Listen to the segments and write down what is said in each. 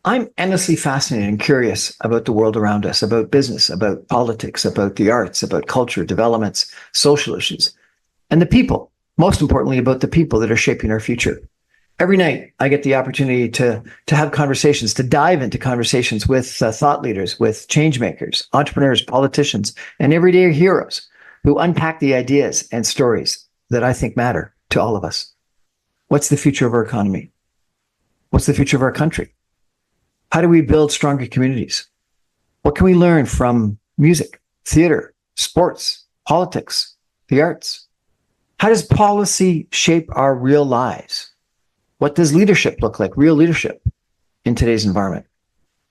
I'm endlessly fascinated and curious about the world around us, about business, about politics, about the arts, about culture, developments, social issues, and the people. Most importantly, about the people that are shaping our future. Every night, I get the opportunity to have conversations, to dive into conversations with thought leaders, with change makers, entrepreneurs, politicians, and everyday heroes who unpack the ideas and stories that I think matter to all of us. What's the future of our economy? What's the future of our country? How do we build stronger communities? What can we learn from music, theater, sports, politics, the arts? How does policy shape our real lives? What does leadership look like, real leadership in today's environment?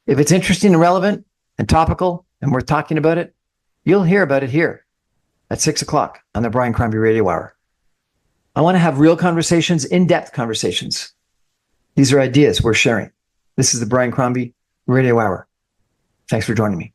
If it's interesting and relevant and topical and we're talking about it, you'll hear about it here at 6 o'clock on the Brian Crombie Radio Hour. I want to have real conversations, in-depth conversations. These are ideas we're sharing. This is the Brian Crombie Radio Hour. Thanks for joining me.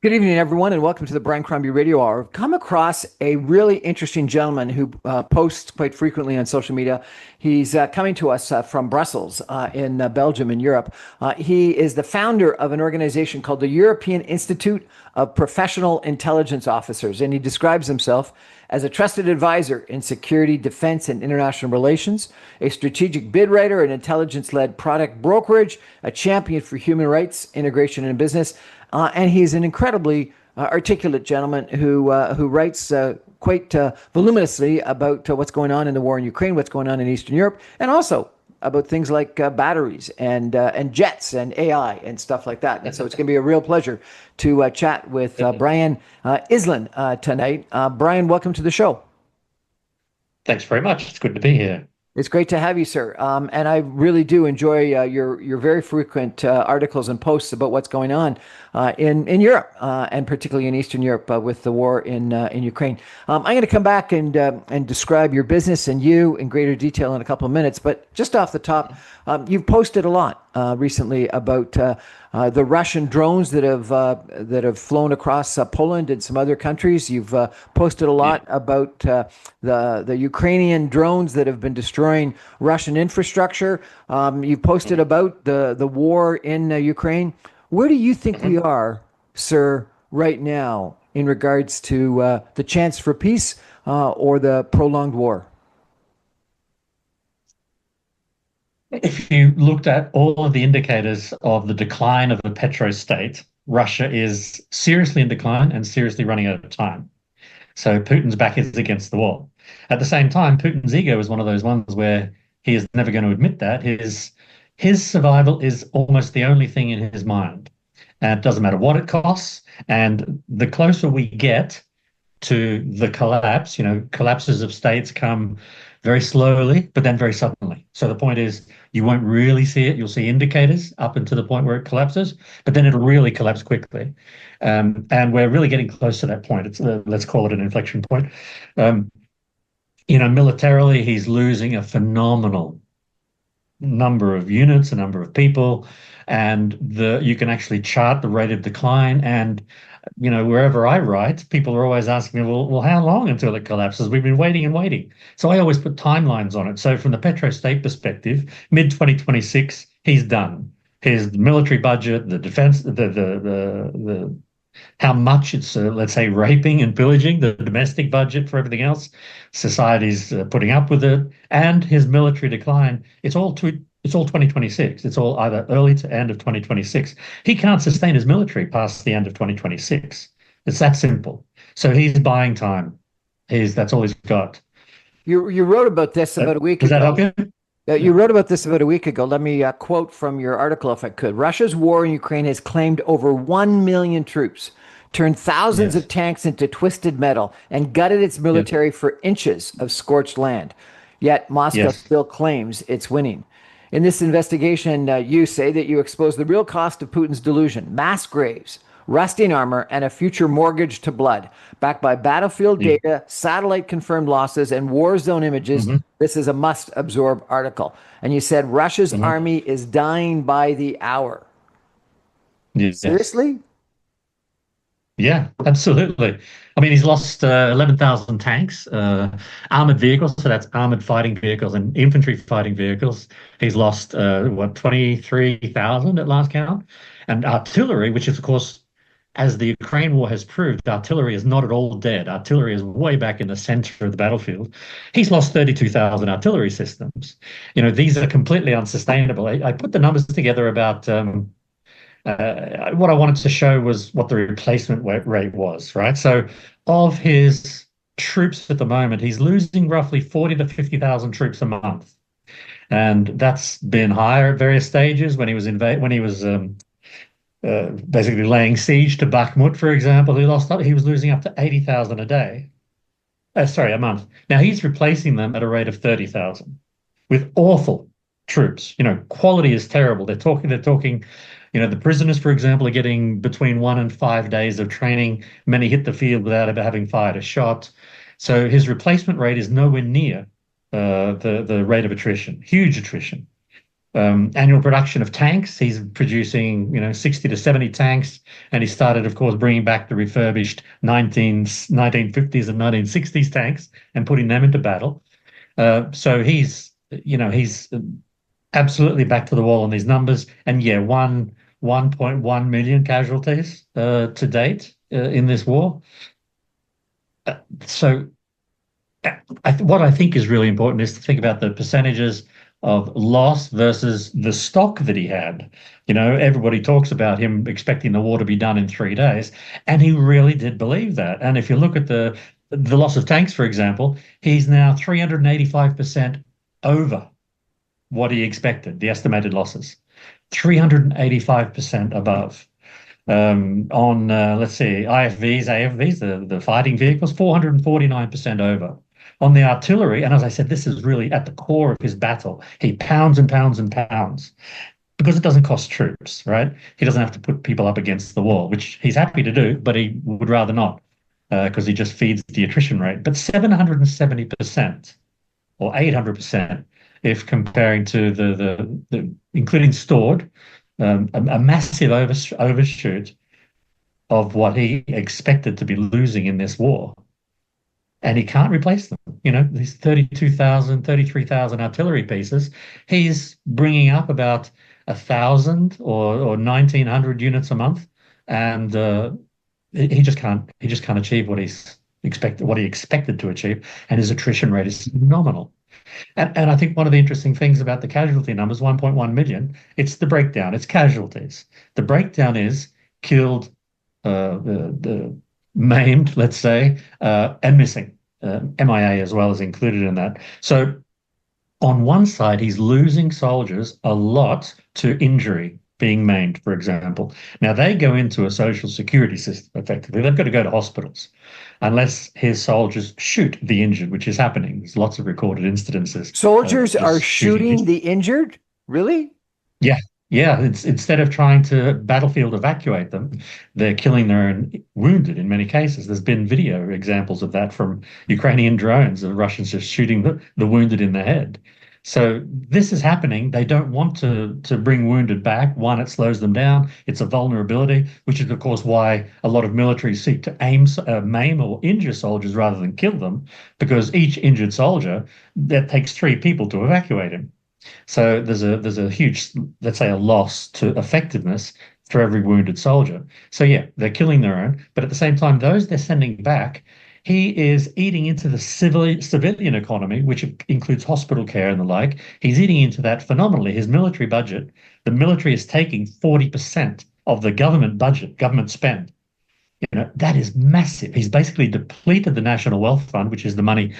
Good evening, everyone, and welcome to the Brian Crombie Radio Hour. I've come across a really interesting gentleman who posts quite frequently on social media. He's coming to us from Brussels in Belgium in Europe. He is the founder of an organization called the European Institute of Professional Intelligence Officers, and he describes himself as a trusted advisor in security, defense, and international relations, a strategic bid writer, an intelligence-led product brokerage, a champion for human rights, integration in business, and he's an incredibly articulate gentleman who writes quite voluminously about what's going on in the war in Ukraine, what's going on in Eastern Europe, and also about things like batteries and jets and AI and stuff like that. And so it's going to be a real pleasure to chat with Brian Iselin tonight. Brian, welcome to the show. Thanks very much. It's good to be here. It's great to have you, sir. And I really do enjoy your very frequent articles and posts about what's going on in Europe and particularly in Eastern Europe with the war in Ukraine. I'm going to come back and describe your business and you in greater detail in a couple of minutes. But just off the top, you've posted a lot recently about the Russian drones that have flown across Poland and some other countries. You've posted a lot about the Ukrainian drones that have been destroying Russian infrastructure. You've posted about the war in Ukraine. Where do you think we are, sir, right now in regards to the chance for peace or the prolonged war? If you looked at all of the indicators of the decline of a petrostate, Russia is seriously in decline and seriously running out of time. So Putin's back is against the wall. At the same time, Putin's ego is one of those ones where he is never going to admit that. His survival is almost the only thing in his mind. And it doesn't matter what it costs. And the closer we get to the collapse, collapses of states come very slowly, but then very suddenly. So the point is, you won't really see it. You'll see indicators up until the point where it collapses, but then it'll really collapse quickly. And we're really getting close to that point. It's let's call it an inflection point. Militarily, he's losing a phenomenal number of units, a number of people, and you can actually chart the rate of decline. And wherever I write, people are always asking me, well, how long until it collapses? We've been waiting and waiting. So I always put timelines on it. So from the petrostate perspective, mid-2026, he's done. His military budget, the defense, the how much it's, let's say, raping and pillaging, the domestic budget for everything else, society's putting up with it, and his military decline, it's all 2026. It's all either early to end of 2026. He can't sustain his military past the end of 2026. It's that simple. So he's buying time. That's all he's got. You wrote about this about a week ago. Does that help you? You wrote about this about a week ago. Let me quote from your article, if I could. Russia's war in Ukraine has claimed over 1 million troops, turned thousands of tanks into twisted metal, and gutted its military for inches of scorched land. Yet Moscow still claims it's winning. In this investigation, you say that you expose the real cost of Putin's delusion, mass graves, rusting armor, and a future mortgage to blood. Backed by battlefield data, satellite-confirmed losses, and war zone images, this is a must-absorb article. And you said Russia's army is dying by the hour. Yes. Seriously? Yeah, absolutely. I mean, he's lost 11,000 tanks, armored vehicles, so that's armored fighting vehicles and infantry fighting vehicles. He's lost, 23,000 at last count. And artillery, which is, of course, as the Ukraine war has proved, artillery is not at all dead. Artillery is way back in the center of the battlefield. He's lost 32,000 artillery systems. These are completely unsustainable. I put the numbers together about what I wanted to show was what the replacement rate was, right? So of his troops at the moment, he's losing roughly 40 to 50,000 troops a month. And that's been higher at various stages when he was basically laying siege to Bakhmut, for example. He was losing up to 80,000 a day. Sorry, a month. Now he's replacing them at a rate of 30,000 with awful troops. Quality is terrible. They're talking, the prisoners, for example, are getting between 1 and 5 days of training. Many hit the field without ever having fired a shot. So his replacement rate is nowhere near the rate of attrition, huge attrition. Annual production of tanks, he's producing, 60 to 70 tanks. And he started, of course, bringing back the refurbished 1950s and 1960s tanks and putting them into battle. So he's absolutely back to the wall on these numbers. And yeah, 1.1 million casualties to date in this war. So what I think is really important is to think about the percentages of loss versus the stock that he had. Everybody talks about him expecting the war to be done in 3 days, and he really did believe that. And if you look at the loss of tanks, for example, he's now 385% over what he expected, the estimated losses, 385% above. On let's see, IFVs, AFVs, the fighting vehicles, 449% over. On the artillery, and as I said, this is really at the core of his battle. He pounds and pounds and pounds because it doesn't cost troops, right? He doesn't have to put people up against the wall, which he's happy to do, but he would rather not because he just feeds the attrition rate. But 770% or 800% if comparing to the including stored, a massive overshoot of what he expected to be losing in this war. And he can't replace them. These 32,000, 33,000 artillery pieces, he's bringing up about 1,000 or 1,900 units a month, and he just can't achieve what he expected to achieve, and his attrition rate is phenomenal. And I think one of the interesting things about the casualty numbers, 1.1 million, it's the breakdown, it's casualties. The breakdown is killed, the maimed, let's say, and missing. MIA as well is included in that. So on one side, he's losing soldiers a lot to injury, being maimed, for example. Now they go into a social security system effectively. They've got to go to hospitals unless his soldiers shoot the injured, which is happening. There's lots of recorded incidences. Soldiers are shooting the injured? Really? Yeah. Yeah, instead of trying to battlefield evacuate them, they're killing their own wounded in many cases. There's been video examples of that from Ukrainian drones, the Russians just shooting the wounded in the head. So this is happening. They don't want to bring wounded back. One, it slows them down. It's a vulnerability, which is, of course, why a lot of militaries seek to maim or injure soldiers rather than kill them, because each injured soldier, that takes 3 people to evacuate him. So there's a huge, let's say, a loss to effectiveness for every wounded soldier. So yeah, they're killing their own, but at the same time, those they're sending back, he is eating into the civilian economy, which includes hospital care and the like. He's eating into that phenomenally. His military budget, the military is taking 40% of the government budget, government spend. That is massive. He's basically depleted the National Wealth Fund, which is the money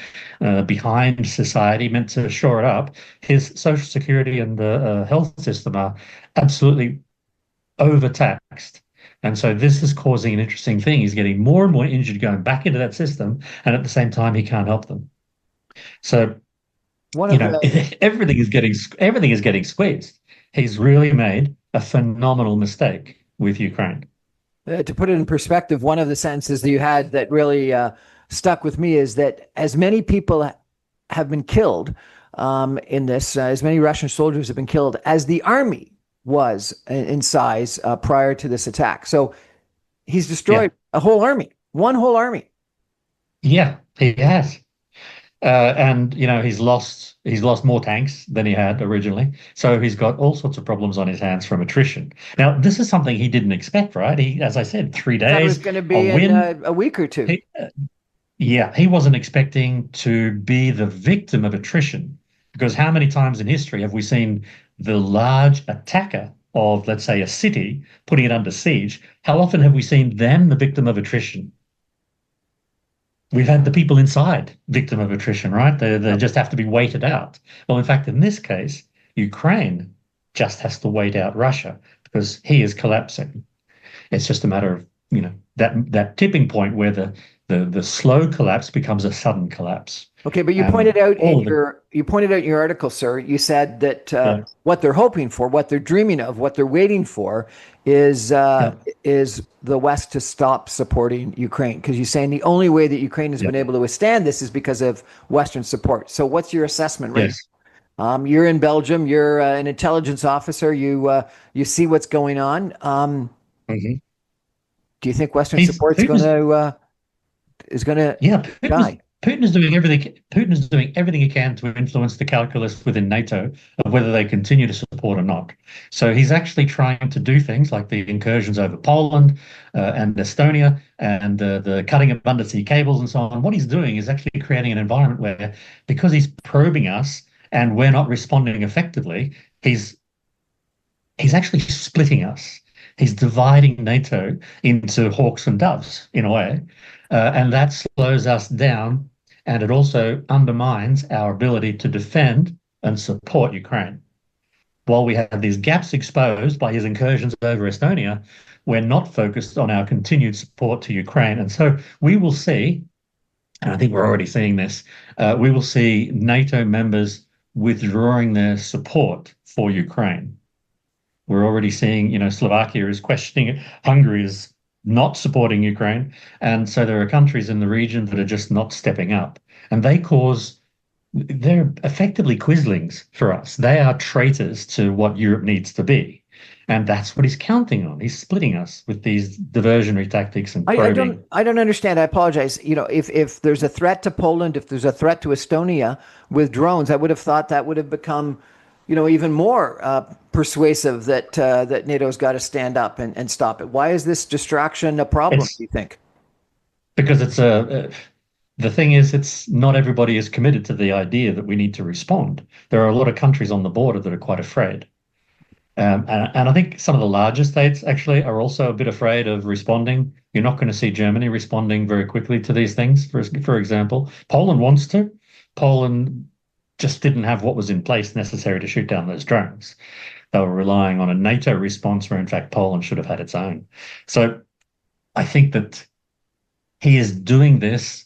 behind society meant to shore it up. His social security and the health system are absolutely overtaxed. And so this is causing an interesting thing. He's getting more and more injured going back into that system, and at the same time, he can't help them. So, everything is getting squeezed. He's really made a phenomenal mistake with Ukraine. To put it in perspective, one of the sentences that you had that really stuck with me is that as many people have been killed in this, as many Russian soldiers have been killed as the army was in size prior to this attack. So He's Yeah, destroyed a whole army, one whole army. yeah, he has. And he's lost more tanks than he had originally. So he's got all sorts of problems on his hands from attrition. Now, this is something he didn't expect, right? He, as I said, three I thought it was days, going to a be in win. a week or two. He, yeah, he wasn't expecting to be the victim of attrition because how many times in history have we seen the large attacker of, let's say, a city, putting it under siege? How often have we seen them the victim of attrition? We've had the people inside victim of attrition, right? They Yep. just have to be waited out. Well, in fact, in this case, Ukraine just has to wait out Russia because he is collapsing. It's just a matter of, that tipping point where the slow collapse becomes a sudden collapse. Okay, but And all of it, you pointed out in your article, sir. You said that yeah, what they're hoping for, what they're dreaming of, what they're waiting for, yeah, is the West to stop supporting Ukraine. Because you're saying the only way that Ukraine has yeah, been able to withstand this is because of Western support. So, what's your assessment right yes. now? You're in Belgium. You're an intelligence officer. You see what's going on. Mhm. Do you think Western He's support's going Putin's to is going to Yeah, die? Putin is doing everything. Putin is doing everything he can to influence the calculus within NATO of whether they continue to support or not. So he's actually trying to do things like the incursions over Poland and Estonia and the cutting of undersea cables and so on. What he's doing is actually creating an environment where, because he's probing us and we're not responding effectively, he's he's actually splitting us. He's dividing NATO into hawks and doves in a way, and that slows us down, and it also undermines our ability to defend and support Ukraine. While we have these gaps exposed by his incursions over Estonia, we're not focused on our continued support to Ukraine, and so we will see, and I think we're already seeing this, we will see NATO members withdrawing their support for Ukraine. We're already seeing, Slovakia is questioning it. Hungary is not supporting Ukraine. And so there are countries in the region that are just not stepping up. And they're effectively quislings for us. They are traitors to what Europe needs to be. And that's what he's counting on. He's splitting us with these diversionary tactics and probing. I don't understand. I apologize. If there's a threat to Poland, if there's a threat to Estonia with drones, I would have thought that would have become, even more persuasive that NATO's got to stand up and stop it. Why is this distraction a problem, It's do you think? because the thing is, it's not everybody is committed to the idea that we need to respond. There are a lot of countries on the border that are quite afraid. And I think some of the larger states actually are also a bit afraid of responding. You're not going to see Germany responding very quickly to these things. For example, Poland wants to. Poland just didn't have what was in place necessary to shoot down those drones. They were relying on a NATO response where, in fact, Poland should have had its own. So I think that he is doing these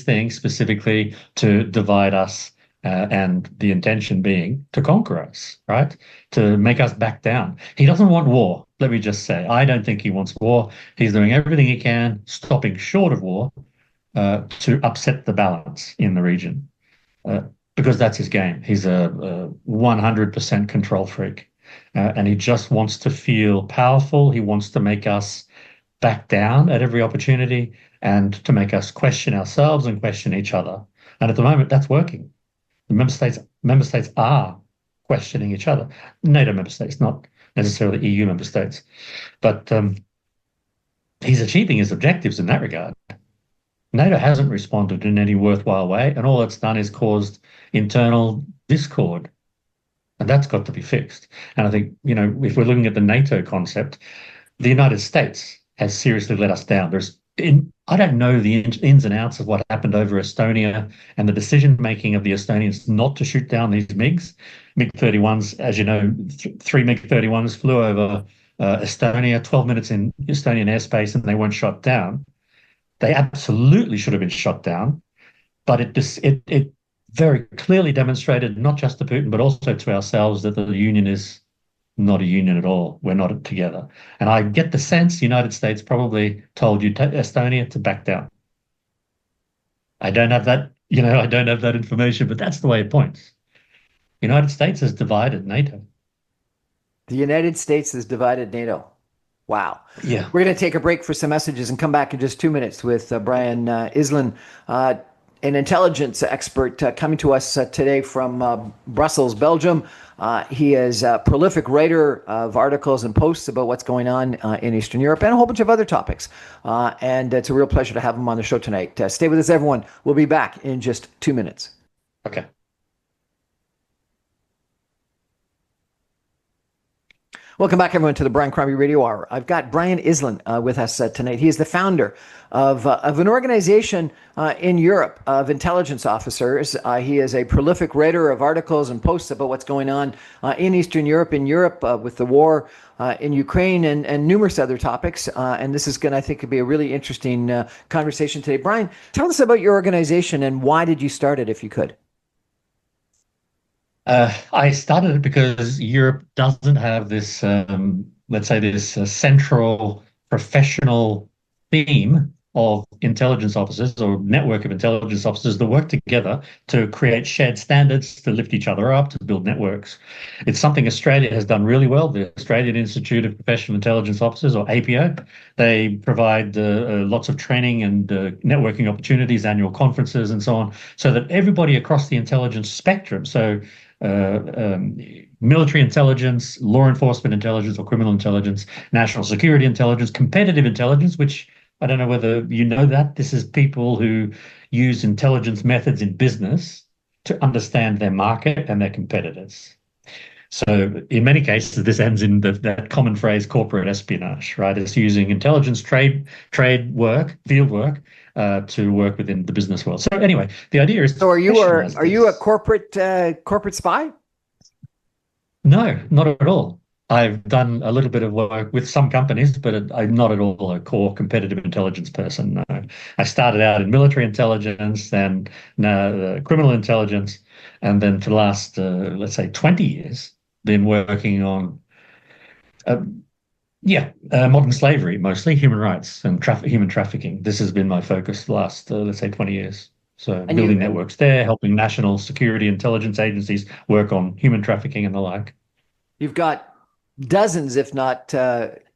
things specifically to divide us, and the intention being to conquer us, right? To make us back down. He doesn't want war. Let me just say, I don't think he wants war. He's doing everything he can, stopping short of war, to upset the balance in the region, uh, because that's his game. He's a 100% control freak, and he just wants to feel powerful. He wants to make us back down at every opportunity and to make us question ourselves and question each other. And at the moment, that's working. The member states are questioning each other. NATO member states, not necessarily EU member states, but he's achieving his objectives in that regard. NATO hasn't responded in any worthwhile way, and all it's done is caused internal discord, and that's got to be fixed. And I think, if we're looking at the NATO concept, the United States has seriously let us down. I don't know the ins and outs of what happened over Estonia and the decision making of the Estonians not to shoot down these MiG-31s. As you know, three MiG-31s flew over Estonia, 12 minutes in Estonian airspace, and they weren't shot down. They absolutely should have been shot down, but it very clearly demonstrated, not just to Putin but also to ourselves, that the union is not a union at all. We're not together. And I get the sense the United States probably told Estonia to back down. I don't have that, I don't have that information, but that's the way it points. The United States has divided NATO. The United States has divided NATO. Wow. Yeah. We're going to take a break for some messages and come back in just 2 minutes with Brian Iselin, an intelligence expert coming to us today from Brussels, Belgium. He is a prolific writer of articles and posts about what's going on in Eastern Europe and a whole bunch of other topics. And it's a real pleasure to have him on the show tonight. Stay with us, everyone. We'll be back in just 2 minutes. Okay. Welcome back, everyone, to the Brian Crombie Radio Hour. I've got Brian Iselin with us tonight. He is the founder of an organization in Europe of intelligence officers. He is a prolific writer of articles and posts about what's going on in Eastern Europe, with the war in Ukraine and numerous other topics. And this is going to, I think, be a really interesting conversation today. Brian, tell us about your organization and why did you start it, if you could? I started it because Europe doesn't have this, let's say, this central professional team of intelligence officers or network of intelligence officers that work together to create shared standards, to lift each other up, to build networks. It's something Australia has done really well. The Australian Institute of Professional Intelligence Officers, or APO, they provide lots of training and networking opportunities, annual conferences, and so on, so that everybody across the intelligence spectrum, so military intelligence, law enforcement intelligence or criminal intelligence, national security intelligence, competitive intelligence, which I don't know whether you know that. This is people who use intelligence methods in business to understand their market and their competitors. So in many cases, this ends in that common phrase, corporate espionage, right? It's using intelligence trade work, field work, to work within the business world. So anyway, the idea is. So are you a corporate spy? No, not at all. I've done a little bit of work with some companies, but I'm not at all a core competitive intelligence person. No. I started out in military intelligence, then criminal intelligence, and then for the last, let's say, 20 years, been working on, modern slavery, mostly human rights and human trafficking. This has been my focus the last, let's say, 20 years. So building networks there, helping national security intelligence agencies work on human trafficking and the like. You've got dozens, if not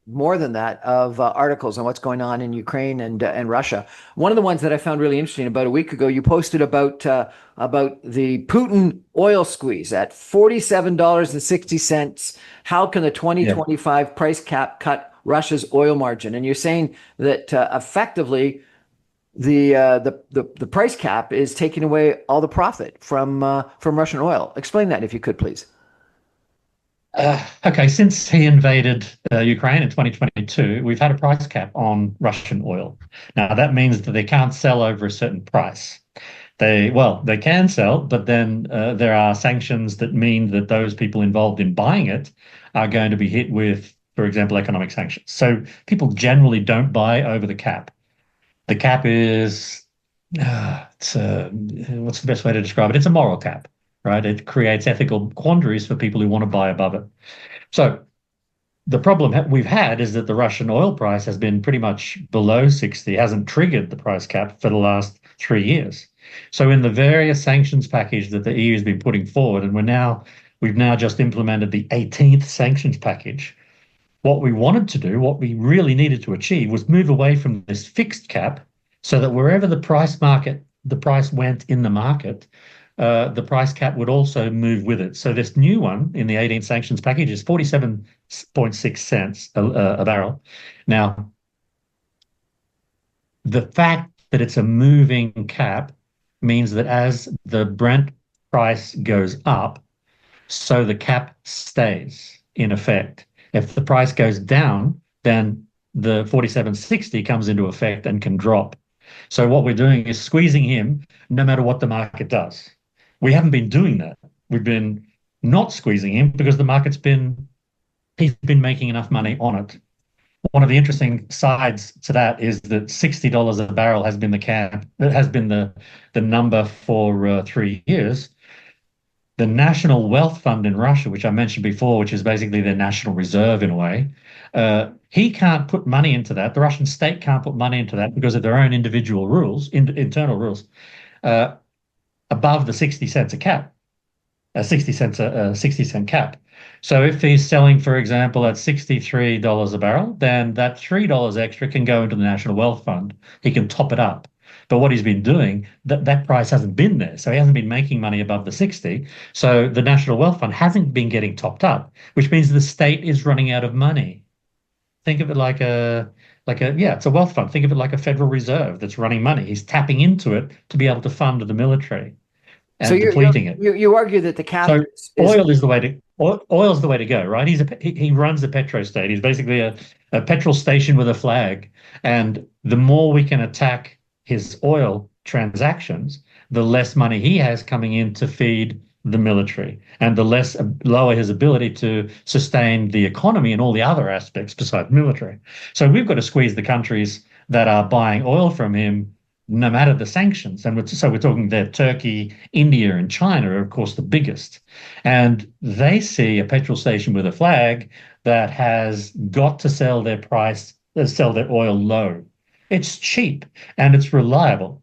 more than that, of articles on what's going on in Ukraine and Russia. One of the ones that I found really interesting, about a week ago, you posted about the Putin oil squeeze at $47.60. How can the 2025 price cap cut Russia's oil margin? And you're saying that effectively the price cap is taking away all the profit from Russian oil. Explain that, if you could, please. Okay, since he invaded Ukraine in 2022, we've had a price cap on Russian oil. Now, that means that they can't sell over a certain price. They can sell, but then there are sanctions that mean that those people involved in buying it are going to be hit with, for example, economic sanctions. So people generally don't buy over the cap. The cap is, what's the best way to describe it? It's a moral cap. Right? It creates ethical quandaries for people who want to buy above it. So the problem we've had is that the Russian oil price has been pretty much below 60, hasn't triggered the price cap for the last 3 years. So in the various sanctions package that the EU has been putting forward, and we've now just implemented the 18th sanctions package, what we wanted to do, what we really needed to achieve, was move away from this fixed cap so that wherever the price went in the market, the price cap would also move with it. So this new one in the 18th sanctions package is 47.6 cents a barrel. Now, the fact that it's a moving cap means that as the Brent price goes up, so the cap stays in effect. If the price goes down, then the 47.60 comes into effect and can drop. So what we're doing is squeezing him no matter what the market does. We haven't been doing that. We've been not squeezing him because he's been making enough money on it. One of the interesting sides to that is that $60 a barrel has been the cap. It has been the number for 3 years. The National Wealth Fund in Russia, which I mentioned before, which is basically their national reserve in a way, he can't put money into that. The Russian state can't put money into that because of their own individual rules, internal rules. Above the 60 cents a cap. a 60 cent cap. So if he's selling, for example, at $63 a barrel, then that $3 extra can go into the National Wealth Fund. He can top it up. But what he's been doing, that price hasn't been there. So he hasn't been making money above the 60. So the National Wealth Fund hasn't been getting topped up, which means the state is running out of money. Think of it yeah, it's a wealth fund. Think of it like a Federal Reserve that's running money. He's tapping into it to be able to fund the military So and depleting it. you argue that the cap So is oil's the way to go, right? He runs the petrostate. He's basically a petrol station with a flag. And the more we can attack his oil transactions, the less money he has coming in to feed the military, and the lower his ability to sustain the economy and all the other aspects besides military. So we've got to squeeze the countries that are buying oil from him no matter the sanctions. And so we're talking that Turkey, India, and China are, of course, the biggest. And they see a petrol station with a flag that has got to sell their oil low. It's cheap and it's reliable.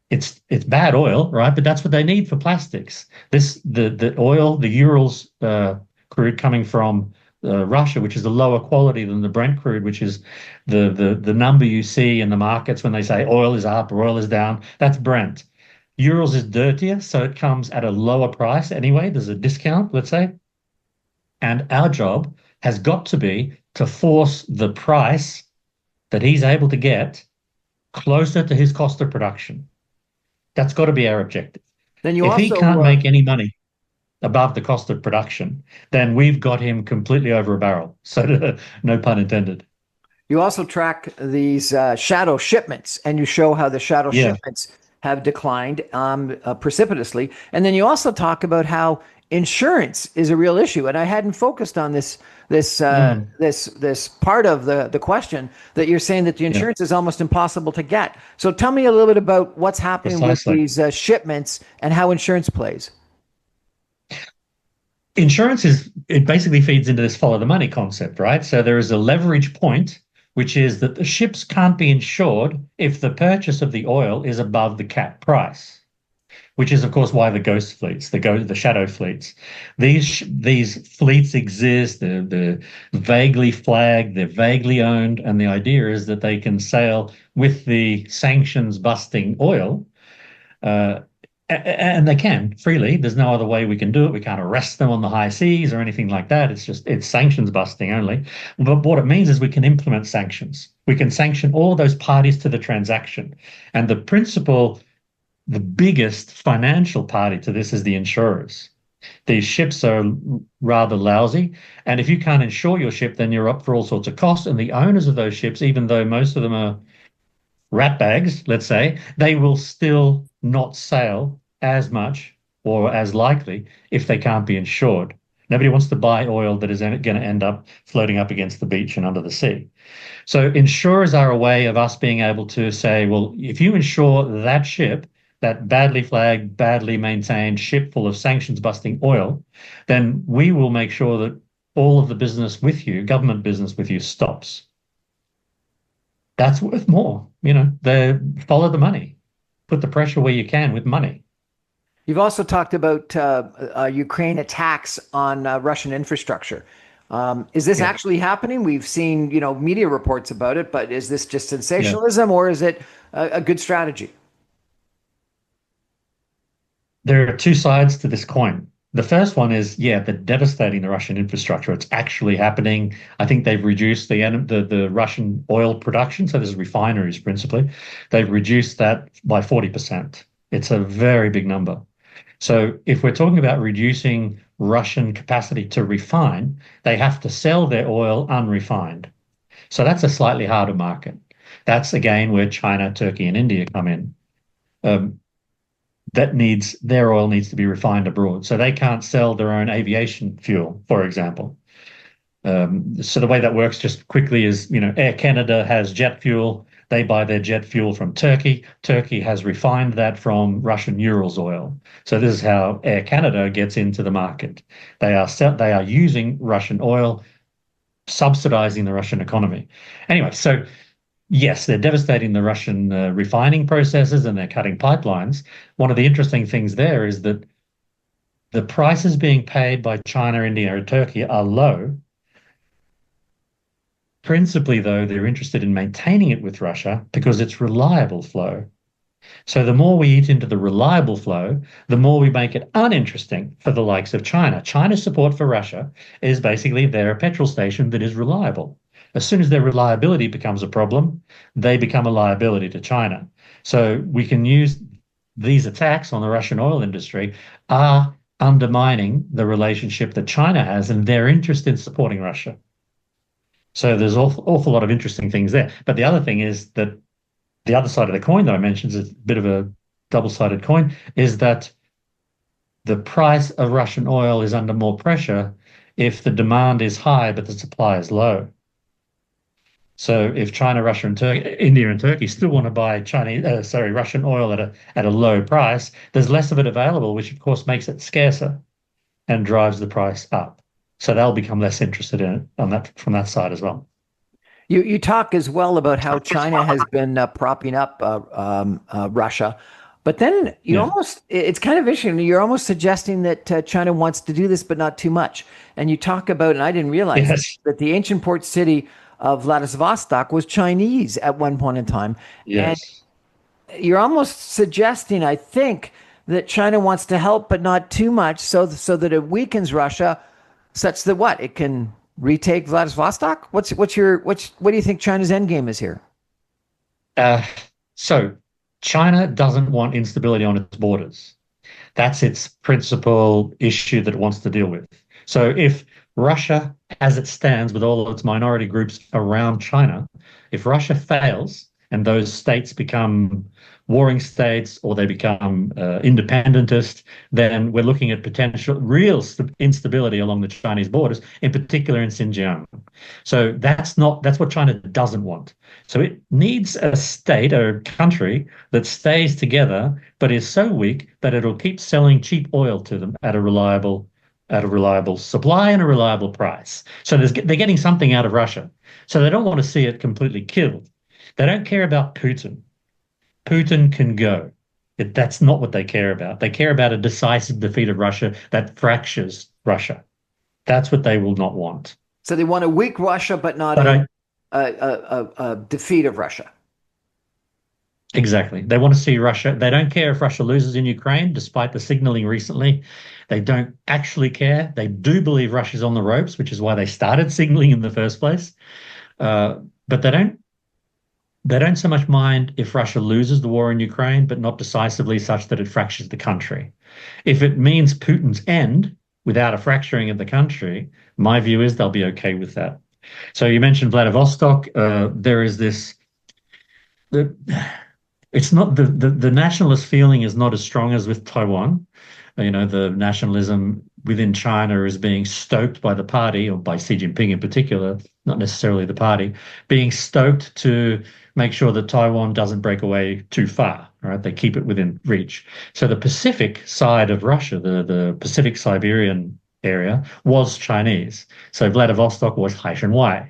It's bad oil, right? But that's what they need for plastics. The oil, the Urals crude coming from Russia, which is a lower quality than the Brent crude, which is the number you see in the markets when they say oil is up or oil is down. That's Brent. Urals is dirtier, so it comes at a lower price anyway. There's a discount, let's say. And our job has got to be to force the price that he's able to get closer to his cost of production. That's got to be our objective. Then you If he also can't make any money above the cost of production, then we've got him completely over a barrel. So no pun intended. you also track these shadow shipments, and you show how the shadow Yeah, shipments have declined precipitously. And then you also talk about how insurance is a real issue. And I hadn't focused on this part of the question, that you're saying that the yeah, insurance is almost impossible to get. So tell me a little bit about what's happening with precisely. these shipments and how insurance plays. It basically feeds into this follow the money concept, right? So there is a leverage point, which is that the ships can't be insured if the purchase of the oil is above the cap price, which is, of course, why the ghost fleets, the shadow fleets. These fleets exist. They're vaguely flagged. They're vaguely owned, and the idea is that they can sail with the sanctions busting oil, uh, and they can freely. There's no other way we can do it. We can't arrest them on the high seas or anything like that. It's sanctions busting only. But what it means is we can implement sanctions. We can sanction all those parties to the transaction, and the biggest financial party to this is the insurers. These ships are rather lousy, and if you can't insure your ship, then you're up for all sorts of costs. And the owners of those ships, even though most of them are rat bags, let's say, they will still not sail as much or as likely if they can't be insured. Nobody wants to buy oil that is going to end up floating up against the beach and under the sea. So insurers are a way of us being able to say, well, if you insure that ship, that badly flagged, badly maintained ship full of sanctions busting oil, then we will make sure that all of the business with you, government business with you, stops. That's worth more. They follow the money, put the pressure where you can with money. You've also talked about Ukraine attacks on Russian infrastructure. Is this Yeah, actually happening? We've seen, media reports about it, but is this just yeah. sensationalism, or is it a good strategy? There are two sides to this coin. The first one is, yeah, they're devastating the Russian infrastructure. It's actually happening. I think they've reduced the Russian oil production. So there's refineries principally. They've reduced that by 40%. It's a very big number. So if we're talking about reducing Russian capacity to refine, they have to sell their oil unrefined. So that's a slightly harder market. That's again where China, Turkey, and India come in. Um, their oil needs to be refined abroad. So they can't sell their own aviation fuel, for example. So the way that works just quickly is, Air Canada has jet fuel. They buy their jet fuel from Turkey. Turkey has refined that from Russian Urals oil. So this is how Air Canada gets into the market. They are using Russian oil, subsidizing the Russian economy. Anyway, so yes, they're devastating the Russian refining processes, and they're cutting pipelines. One of the interesting things there is that The prices being paid by China, India, and Turkey are low. Principally, though, they're interested in maintaining it with Russia because it's reliable flow. So the more we eat into the reliable flow, the more we make it uninteresting for the likes of China. China's support for Russia is basically they're a petrol station that is reliable. As soon as their reliability becomes a problem, they become a liability to China. So we can use these attacks on the Russian oil industry are undermining the relationship that China has and their interest in supporting Russia. So there's an awful lot of interesting things there. But the other thing is that the other side of the coin that I mentioned is a bit of a double-sided coin, is that the price of Russian oil is under more pressure if the demand is high but the supply is low. So if China, Russia, and Turkey, India, and Turkey still want to buy Russian oil at a low price, there's less of it available, which of course makes it scarcer and drives the price up. So they'll become less interested in it on that from that side as well. You talk as well about how China has been propping up Russia, but then Yeah. it's kind of interesting. You're almost suggesting that China wants to do this, but not too much. And you talk about, and I didn't realize Yes. that the ancient port city of Vladivostok was Chinese at one point in time. And Yes. you're almost suggesting, I think, that China wants to help, but not too much, so that it weakens Russia, such that what it can retake Vladivostok. What do you think China's end game is here? Uh, so China doesn't want instability on its borders. That's its principal issue that it wants to deal with. So if Russia, as it stands with all of its minority groups around China, if Russia fails and those states become warring states or they become independentist, then we're looking at potential real instability along the Chinese borders, in particular in Xinjiang. So that's what China doesn't want. So it needs a state or a country that stays together but is so weak that it'll keep selling cheap oil to them at a reliable supply and a reliable price. So they're getting something out of Russia. So they don't want to see it completely killed. They don't care about Putin. Putin can go. That's not what they care about. They care about a decisive defeat of Russia that fractures Russia. That's what they will not want. So they want a weak Russia, but not But a defeat of Russia. exactly. They want to see Russia. They don't care if Russia loses in Ukraine, despite the signaling recently. They don't actually care. They do believe Russia's on the ropes, which is why they started signaling in the first place. But they don't so much mind if Russia loses the war in Ukraine, but not decisively such that it fractures the country. If it means Putin's end without a fracturing of the country, my view is they'll be okay with that. So you mentioned Vladivostok. There is this. It's not the nationalist feeling is not as strong as with Taiwan. You know, the nationalism within China is being stoked by the party, or by Xi Jinping in particular, not necessarily the party, being stoked to make sure that Taiwan doesn't break away too far. Right, they keep it within reach. So the Pacific side of Russia, the Pacific Siberian area, was Chinese. So Vladivostok was Haishanwai,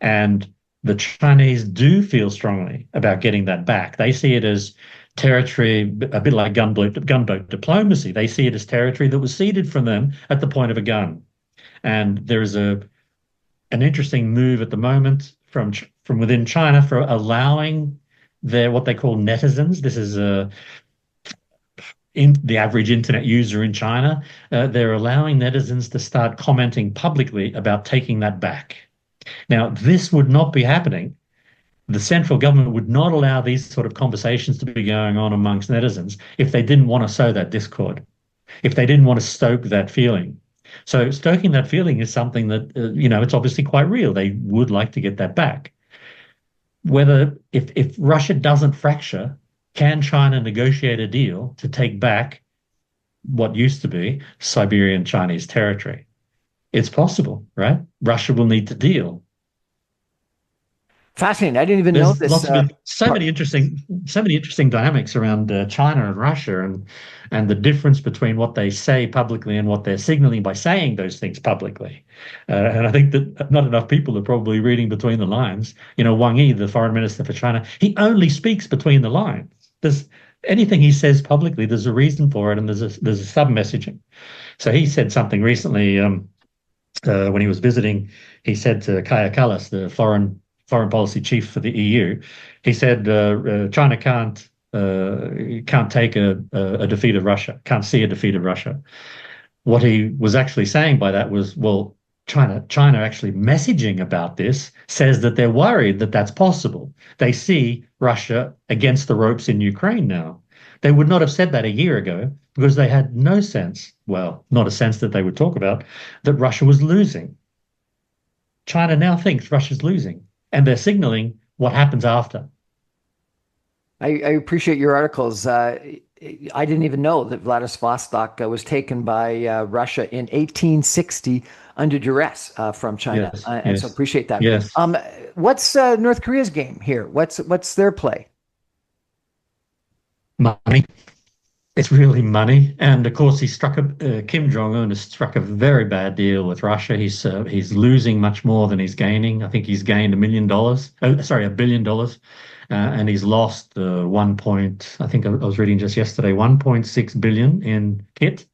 and the Chinese do feel strongly about getting that back. They see it as territory, a bit like gunboat diplomacy. They see it as territory that was ceded from them at the point of a gun. And there is an interesting move at the moment from within China for allowing their what they call netizens. This is in the average internet user in China. They're allowing netizens to start commenting publicly about taking that back. Now, this would not be happening. The central government would not allow these sort of conversations to be going on amongst netizens if they didn't want to sow that discord, if they didn't want to stoke that feeling. So stoking that feeling is something that, it's obviously quite real. They would like to get that back. Whether, if Russia doesn't fracture, can China negotiate a deal to take back what used to be Siberian Chinese territory? It's possible, right? Russia will need to deal. Fascinating. I didn't even know There's this. lots of so many interesting dynamics around China and Russia, and the difference between what they say publicly and what they're signaling by saying those things publicly. And I think that not enough people are probably reading between the lines. You know, Wang Yi, the foreign minister for China, he only speaks between the lines. anything he says publicly, there's a reason for it, and there's a sub messaging. So he said something recently when he was visiting. He said to Kaja Kallas, the foreign policy chief for the EU, he said China can't take a defeat of Russia, can't see a defeat of Russia. What he was actually saying by that was, well, China actually messaging about this says that they're worried that that's possible. They see Russia against the ropes in Ukraine now. They would not have said that a year ago because they had no sense, well, not a sense that they would talk about, that Russia was losing. China now thinks Russia's losing, and they're signaling what happens after. I appreciate your articles. I didn't even know that Vladivostok was taken by Russia in 1860 under duress from China, Yes, and so yes, appreciate that. yes. What's North Korea's game here? What's their play? Money. It's really money, and of course, Kim Jong-un has struck a very bad deal with Russia. He's losing much more than he's gaining. I think he's gained $1 billion. $1 billion, and he's lost I think I was reading just yesterday, 1.6 billion in kit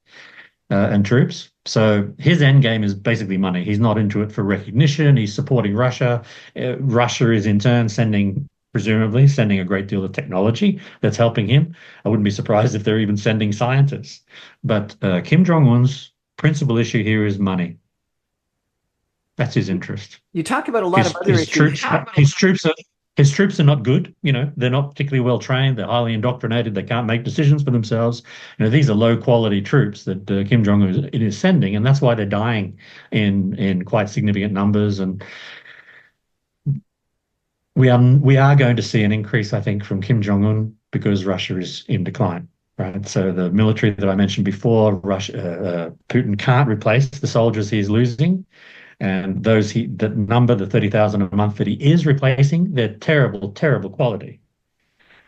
and troops. So his end game is basically money. He's not into it for recognition. He's supporting Russia. Russia is in turn presumably sending a great deal of technology that's helping him. I wouldn't be surprised if they're even sending scientists. But Kim Jong-un's principal issue here is money. That's his interest. You talk about a lot of other issues. His troops are not good. They're not particularly well trained. They're highly indoctrinated. They can't make decisions for themselves. These are low quality troops that Kim Jong-un is sending, and that's why they're dying in quite significant numbers. And we are going to see an increase, I think, from Kim Jong-un because Russia is in decline, right? So the military that I mentioned before, Putin can't replace the soldiers he's losing, and the 30,000 a month that he is replacing, they're terrible, terrible quality,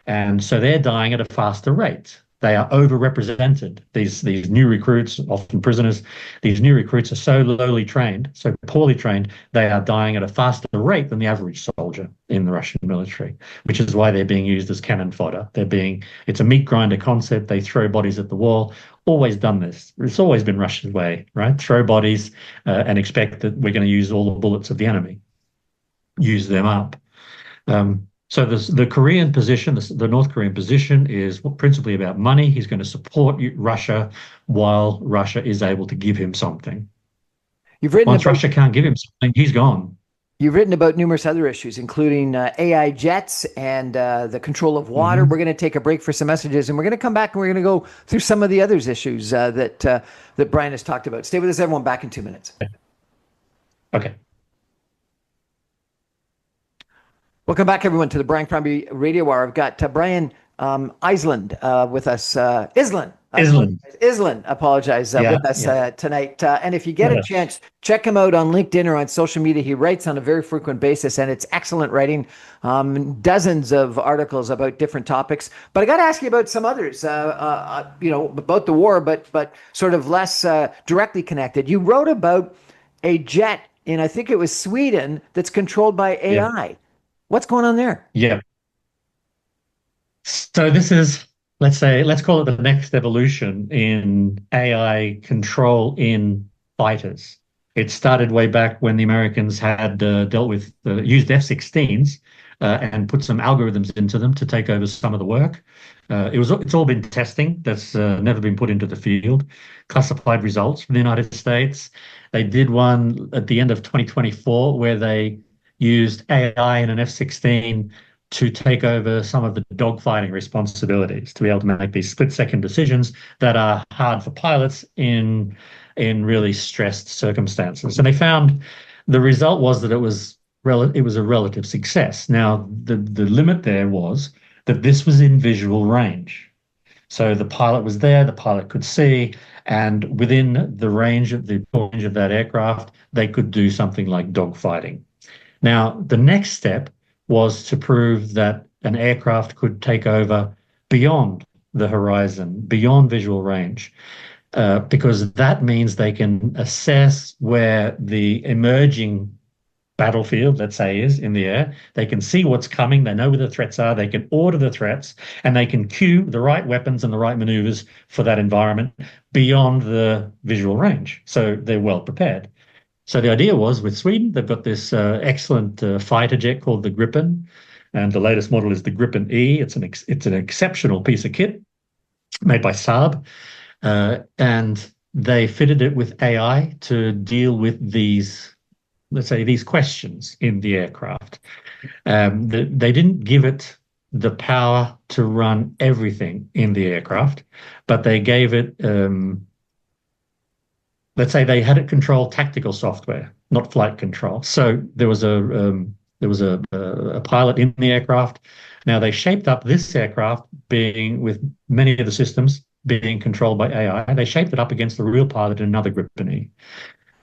and so they're dying at a faster rate. They are overrepresented. These new recruits, often prisoners, these new recruits are so lowly trained, so poorly trained, they are dying at a faster rate than the average soldier in the Russian military, which is why they're being used as cannon fodder. It's a meat grinder concept. They throw bodies at the wall. Always done this. It's always been Russia's way, right? Throw bodies and expect that we're going to use all the bullets of the enemy, use them up. So the Korean position, the North Korean position is principally about money. He's going to support Russia while Russia is able to give him something. Once Russia can't give him something, he's gone. You've written about numerous other issues, including AI jets and the control of water. Mm-hmm. We're going to take a break for some messages, and we're going to come back and we're going to go through some of the other issues that Brian has talked about. Stay with us, everyone. Back in 2 minutes. Okay. Welcome back, everyone, to the Brian Crombie Radio Hour. I've got Brian Iselin with us. Iselin, apologize, with us tonight. And if you get a chance, check him out on LinkedIn or on social media. He writes on a very frequent basis, and it's excellent writing, dozens of articles about different topics. But I got to ask you about some others, about the war, but sort of less directly connected. You wrote about a jet in, I think it was Sweden, that's controlled by AI. Yeah. What's going on there? Yeah. So this is, let's call it the next evolution in AI control in fighters. It started way back when the Americans had used F-16s and put some algorithms into them to take over some of the work. It's all been testing. That's never been put into the field. Classified results from the United States. They did one at the end of 2024 where they used AI in an F-16 to take over some of the dogfighting responsibilities, to be able to make these split-second decisions that are hard for pilots in really stressed circumstances. And they found the result was that it was a relative success. Now, the limit there was that this was in visual range. So the pilot was there, the pilot could see, and within the range of that aircraft, they could do something like dogfighting. Now, the next step was to prove that an aircraft could take over beyond the horizon, beyond visual range, because that means they can assess where the emerging battlefield, let's say, is in the air. They can see what's coming. They know where the threats are. They can order the threats, and they can cue the right weapons and the right maneuvers for that environment beyond the visual range. So they're well prepared. So the idea was with Sweden, they've got this excellent fighter jet called the Gripen, and the latest model is the Gripen E. It's an exceptional piece of kit made by Saab, and they fitted it with AI to deal with these, let's say, these questions in the aircraft. They didn't give it the power to run everything in the aircraft, but they gave it, let's say, they had it control tactical software, not flight control. So there was a pilot in the aircraft. Now they shaped up this aircraft being with many of the systems being controlled by AI. They shaped it up against the real pilot in another Gripen E.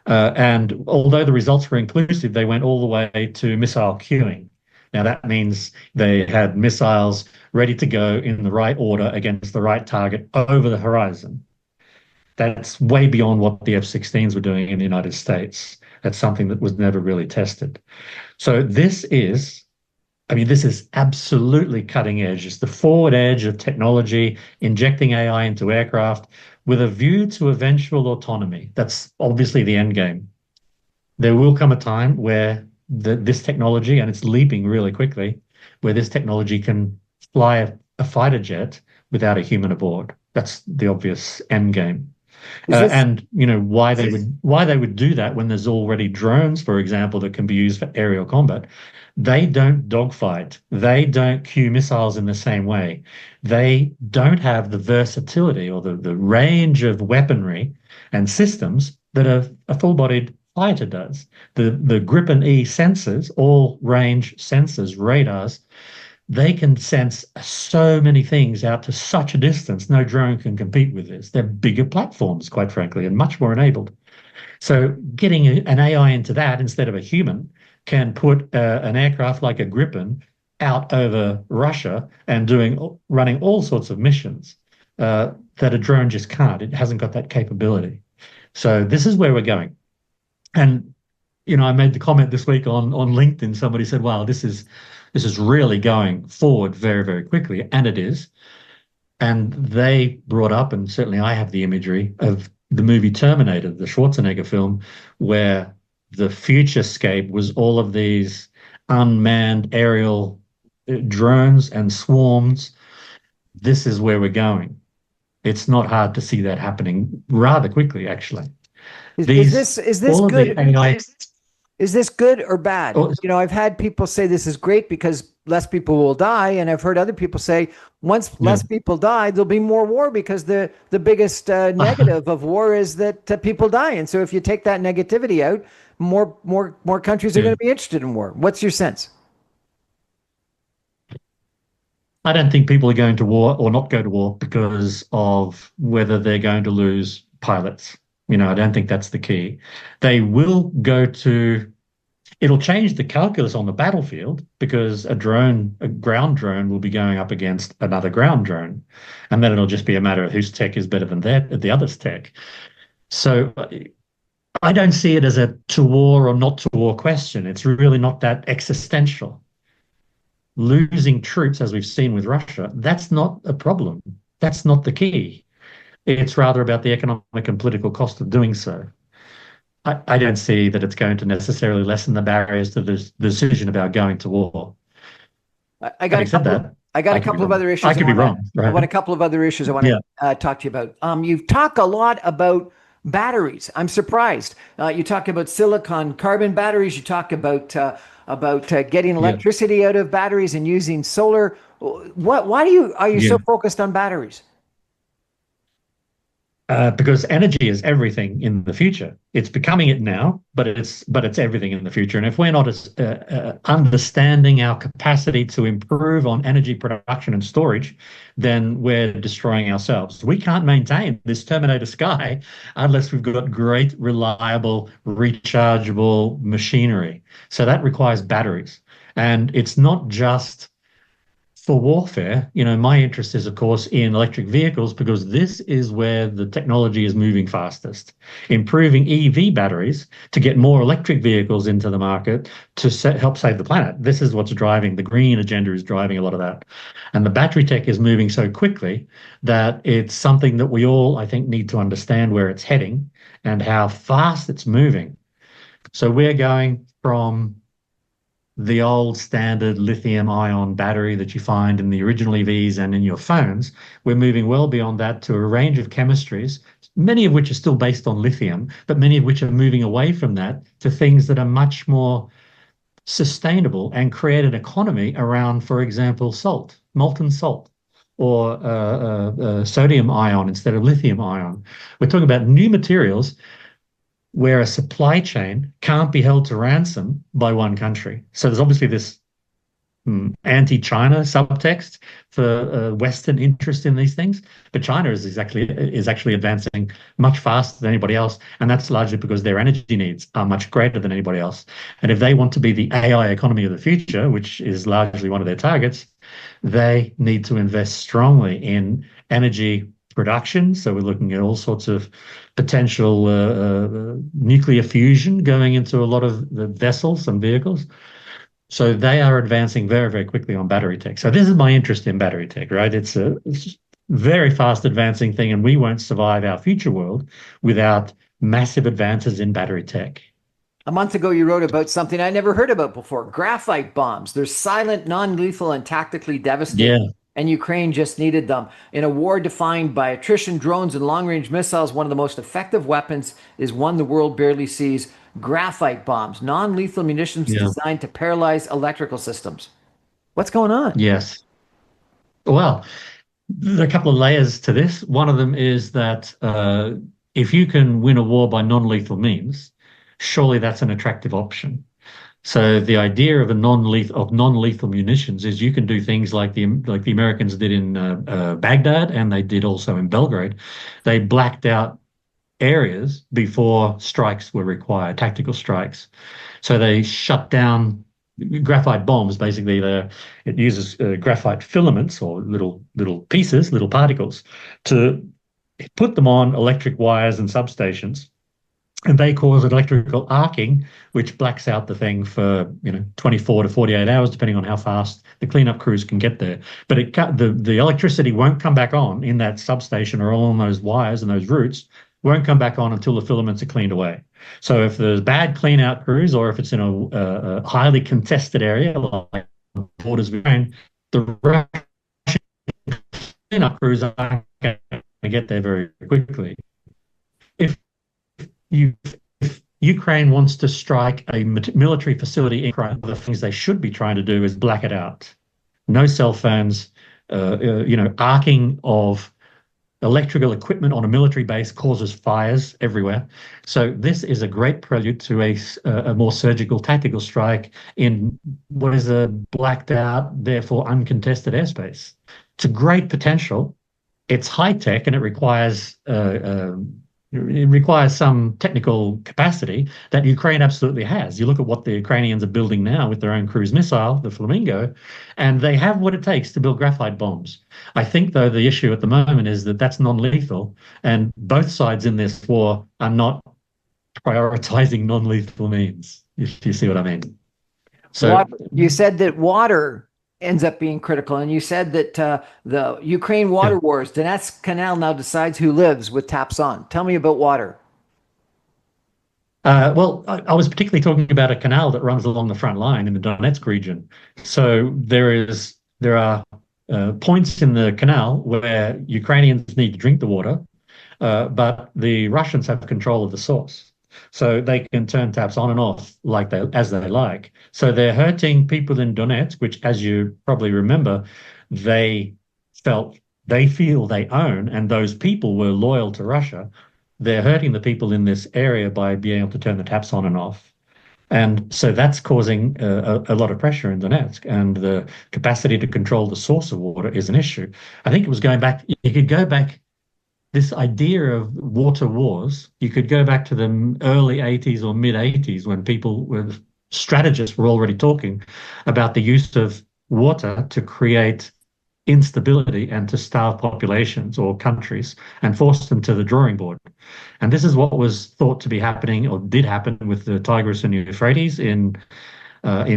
And although the results were inclusive, they went all the way to missile queuing. Now that means they had missiles ready to go in the right order against the right target over the horizon. That's way beyond what the F-16s were doing in the United States. That's something that was never really tested. So this is absolutely cutting edge. It's the forward edge of technology, injecting AI into aircraft with a view to eventual autonomy. That's obviously the end game. There will come a time where this technology, and it's leaping really quickly, where this technology can fly a fighter jet without a human aboard. That's the obvious end game. And why they would do that when there's already drones, for example, that can be used for aerial combat. They don't dogfight. They don't cue missiles in the same way. They don't have the versatility or the range of weaponry and systems that a full-bodied fighter does. The Gripen E sensors, all range sensors, radars, they can sense so many things out to such a distance. No drone can compete with this. They're bigger platforms, quite frankly, and much more enabled. So getting an AI into that instead of a human can put an aircraft like a Gripen out over Russia and running all sorts of missions that a drone just can't. It hasn't got that capability. So this is where we're going. And I made the comment this week on LinkedIn. Somebody said, "Wow, this is really going forward very, very quickly," and it is. And they brought up, and certainly I have the imagery of the movie Terminator, the Schwarzenegger film, where the futurescape was all of these unmanned aerial drones and swarms. This is where we're going. It's not hard to see that happening rather quickly, actually. Is this good? AI, Is this good or bad? oh, I've had people say this is great because less people will die, and I've heard other people say once less people die, there'll be more war because the biggest negative of war is that people die, and so if you take that negativity out, more countries are going to be interested in war. What's your sense? I don't think people are going to war or not go to war because of whether they're going to lose pilots. I don't think that's the key. They will it'll change the calculus on the battlefield because a ground drone will be going up against another ground drone. And then it'll just be a matter of whose tech is better than the other's tech. So I don't see it as a to war or not to war question. It's really not that existential. Losing troops, as we've seen with Russia, that's not a problem. That's not the key. It's rather about the economic and political cost of doing so. I don't see that it's going to necessarily lessen the barriers to the decision about going to war. I got a couple of other issues. I could be wrong. Right? I want a couple of other issues I want to talk to you about. You talk a lot about batteries. I'm surprised. You talk about silicon carbon batteries. You talk about getting electricity out of batteries and using solar. Why are you so focused on batteries? Because energy is everything in the future. It's becoming it now, but it's everything in the future. And if we're not understanding our capacity to improve on energy production and storage, then we're destroying ourselves. We can't maintain this Terminator sky unless we've got great, reliable, rechargeable machinery. So that requires batteries. And it's not just for warfare, my interest is, of course, in electric vehicles because this is where the technology is moving fastest. Improving EV batteries to get more electric vehicles into the market to help save the planet. This is what's driving the green agenda, is driving a lot of that. And the battery tech is moving so quickly that it's something that we all, I think, need to understand where it's heading and how fast it's moving. So we're going from the old standard lithium ion battery that you find in the original EVs and in your phones. We're moving well beyond that to a range of chemistries, many of which are still based on lithium, but many of which are moving away from that to things that are much more sustainable and create an economy around, for example, salt, molten salt, or sodium ion instead of lithium ion. We're talking about new materials where a supply chain can't be held to ransom by one country. So there's obviously this anti-China subtext for Western interest in these things, but China is actually advancing much faster than anybody else, and that's largely because their energy needs are much greater than anybody else. And if they want to be the AI economy of the future, which is largely one of their targets, they need to invest strongly in energy production. So we're looking at all sorts of potential nuclear fusion going into a lot of the vessels and vehicles. So they are advancing very, very quickly on battery tech. So this is my interest in battery tech, right? It's a very fast advancing thing, and we won't survive our future world without massive advances in battery tech. A month ago, you wrote about something I never heard about before: graphite bombs. They're silent, non-lethal, and tactically devastating. Yeah. And Ukraine just needed them. In a war defined by attrition, drones, and long-range missiles, one of the most effective weapons is one the world barely sees: graphite bombs, non-lethal munitions designed to paralyze electrical systems. What's going on? Yes. Well, there are a couple of layers to this. One of them is that if you can win a war by non-lethal means, surely that's an attractive option. So the idea of non-lethal munitions is you can do things like the Americans did in Baghdad, and they did also in Belgrade. They blacked out areas before strikes were required, tactical strikes. So they shut down graphite bombs. Basically, it uses graphite filaments or little pieces, little particles, to put them on electric wires and substations. And they cause electrical arcing, which blacks out the thing for 24 to 48 hours, depending on how fast the cleanup crews can get there. But the electricity won't come back on in that substation or along those wires and those routes, won't come back on until the filaments are cleaned away. So if there's bad clean out crews, or if it's in a highly contested area like borders of Ukraine, the Russian cleanup crews aren't going to get there very quickly. If Ukraine wants to strike a military facility in Ukraine, the things they should be trying to do is black it out. No cell phones, arcing of electrical equipment on a military base causes fires everywhere. So this is a great prelude to a more surgical tactical strike in what is a blacked out, therefore uncontested airspace. It's a great potential. It's high tech, and it requires some technical capacity that Ukraine absolutely has. You look at what the Ukrainians are building now with their own cruise missile, the Flamingo, and they have what it takes to build graphite bombs. I think, though, the issue at the moment is that that's non-lethal, and both sides in this war are not prioritizing non-lethal means, if you see what I mean. So you said that water ends up being critical, and you said that the Ukraine water wars, Donetsk Canal now decides who lives with taps on. Tell me about water. Well, I was particularly talking about a canal that runs along the front line in the Donetsk region. So there are points in the canal where Ukrainians need to drink the water, but the Russians have control of the source. So they can turn taps on and off as they like. So they're hurting people in Donetsk, which, as you probably remember, they feel they own, and those people were loyal to Russia. They're hurting the people in this area by being able to turn the taps on and off. And so that's causing a lot of pressure in Donetsk, and the capacity to control the source of water is an issue. I think it was you could go back, this idea of water wars, you could go back to the early 80s or mid 80s when strategists were already talking about the use of water to create instability and to starve populations or countries and force them to the drawing board. And this is what was thought to be happening or did happen with the Tigris and Euphrates in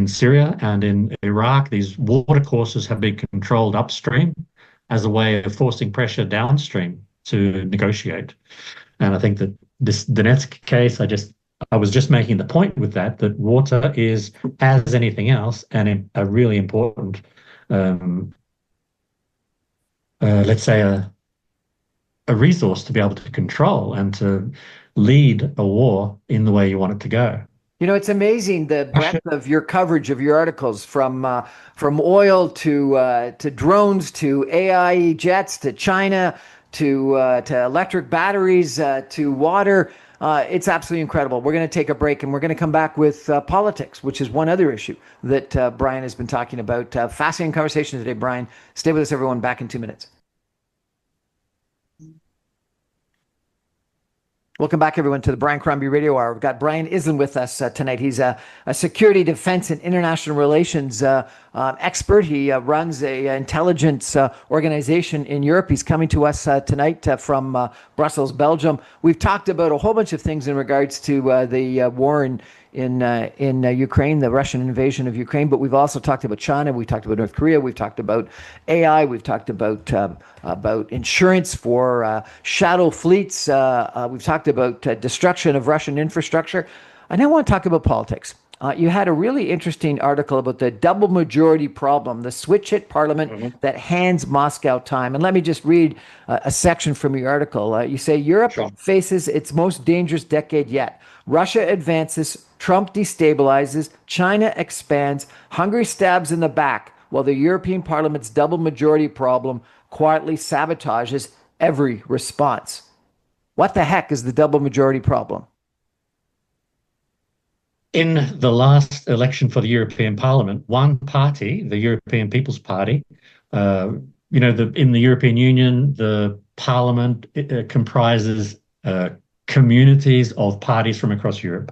Syria and in Iraq. These water courses have been controlled upstream as a way of forcing pressure downstream to negotiate. And I think that this Donetsk case, I was just making the point with that water is, as anything else, a really important, let's say, a resource to be able to control and to lead a war in the way you want it to go. You know, it's amazing the breadth of your coverage of your articles, from oil to drones to AI jets to China to electric batteries to water. It's absolutely incredible. We're going to take a break and we're going to come back with politics, which is one other issue that Brian has been talking about. Fascinating conversation today, Brian. Stay with us, everyone. Back in 2 minutes. Welcome back, everyone, to the Brian Crombie Radio Hour. We've got Brian Iselin with us tonight. He's a security, defense, and international relations expert. He runs an intelligence organization in Europe. He's coming to us tonight from Brussels, Belgium. We've talked about a whole bunch of things in regards to the war in Ukraine, the Russian invasion of Ukraine, but we've also talked about China. We talked about North Korea. We've talked about AI. We've talked about insurance for shadow fleets. We've talked about destruction of Russian infrastructure. I now want to talk about politics. You had a really interesting article about the double majority problem, the switch hit parliament that hands Moscow time. And let me just read a section from your article. You say Europe faces its most dangerous decade yet. Russia advances, Trump destabilizes, China expands, Hungary stabs in the back, while the European Parliament's double majority problem quietly sabotages every response. What the heck is the double majority problem? In the last election for the European Parliament, one party, the European People's Party, in the European Union, the Parliament comprises communities of parties from across Europe.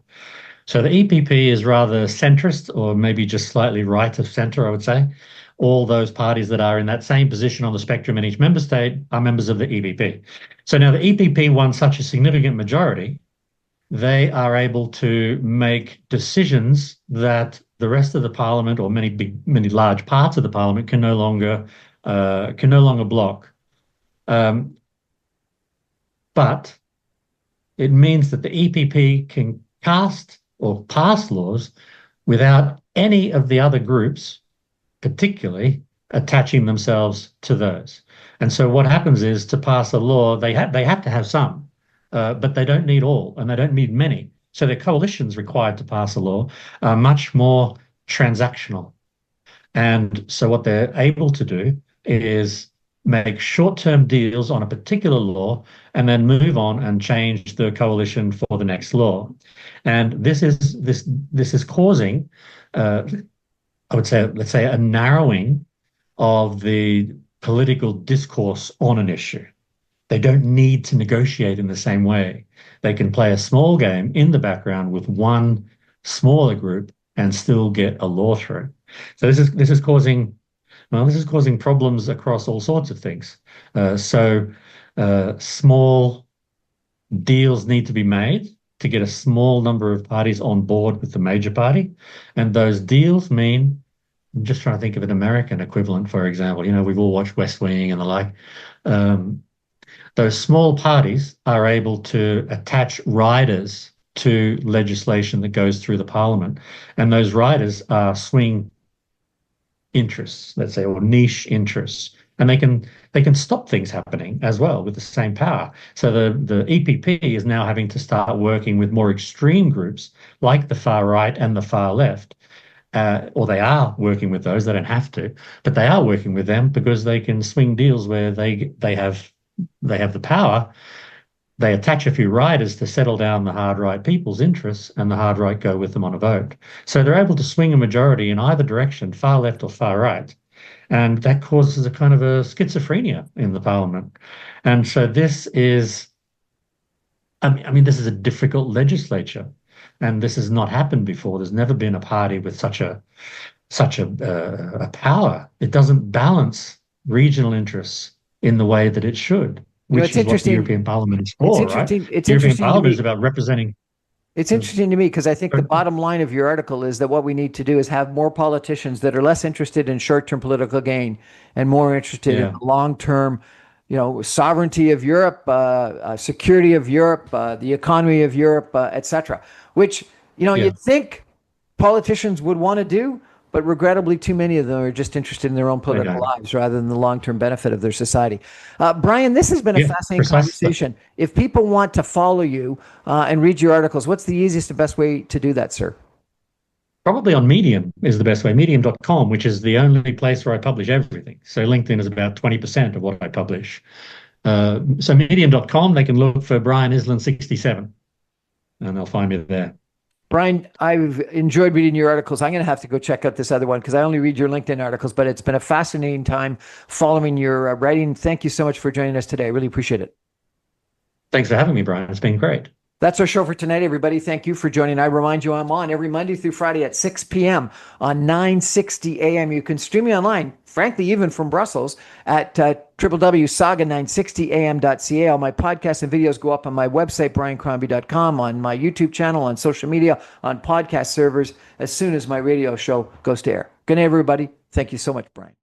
So the EPP is rather centrist, or maybe just slightly right of centre, I would say. All those parties that are in that same position on the spectrum in each member state are members of the EPP. So now the EPP won such a significant majority, they are able to make decisions that the rest of the parliament, or many large parts of the parliament, can no longer block. But it means that the EPP can cast or pass laws without any of the other groups particularly attaching themselves to those. And so what happens is, to pass a law, they have to have some, but they don't need all, and they don't need many. So the coalitions required to pass a law are much more transactional. And so what they're able to do is make short-term deals on a particular law and then move on and change the coalition for the next law. And this is causing, I would say, let's say, a narrowing of the political discourse on an issue. They don't need to negotiate in the same way. They can play a small game in the background with one smaller group and still get a law through. So this is causing problems across all sorts of things. Small deals need to be made to get a small number of parties on board with the major party. And those deals mean, I'm just trying to think of an American equivalent, for example. We've all watched West Wing and the like. Those small parties are able to attach riders to legislation that goes through the parliament. And those riders are swing interests, let's say, or niche interests. And they can stop things happening as well with the same power. So the EPP is now having to start working with more extreme groups like the far right and the far left. Or they are working with those. They don't have to, but they are working with them because they can swing deals where they have the power. They attach a few riders to settle down the hard right people's interests, and the hard right go with them on a vote. So they're able to swing a majority in either direction, far left or far right. And that causes a kind of a schizophrenia in the parliament. And so this is, this is a difficult legislature, and this has not happened before. There's never been a party with such a such a power. It doesn't balance regional interests in the way that it should, which It's is what the interesting. European Parliament is It's for, right? interesting. It's The European interesting to Parliament is me. about representing. It's interesting to me because I think the bottom line of your article is that what we need to do is have more politicians that are less interested in short-term political gain and more interested in Yeah, the long-term, sovereignty of Europe, security of Europe, the economy of Europe, etc. Which yeah, you'd think politicians would want to do, but regrettably, too many of them are just interested in their own they political don't. lives rather than the long-term benefit of their society. Brian, this has been a Yeah, fascinating precisely. conversation. If people want to follow you and read your articles, what's the easiest and best way to do that, sir? Probably on Medium is the best way, medium.com, which is the only place where I publish everything. So LinkedIn is about 20% of what I publish. So medium.com, they can look for Brian Iselin 67 and they'll find me there. Brian, I've enjoyed reading your articles. I'm going to have to go check out this other one because I only read your LinkedIn articles, but it's been a fascinating time following your writing. Thank you so much for joining us today. I really appreciate it. Thanks for having me, Brian. It's been great. That's our show for tonight, everybody. Thank you for joining. I remind you, I'm on every Monday through Friday at 6 p.m. on 960 a.m. You can stream me online, frankly, even from Brussels, at www.saga960am.ca. All my podcasts and videos go up on my website, briancrombie.com, on my YouTube channel, on social media, on podcast servers, as soon as my radio show goes to air. Good night, everybody. Thank you so much, Brian.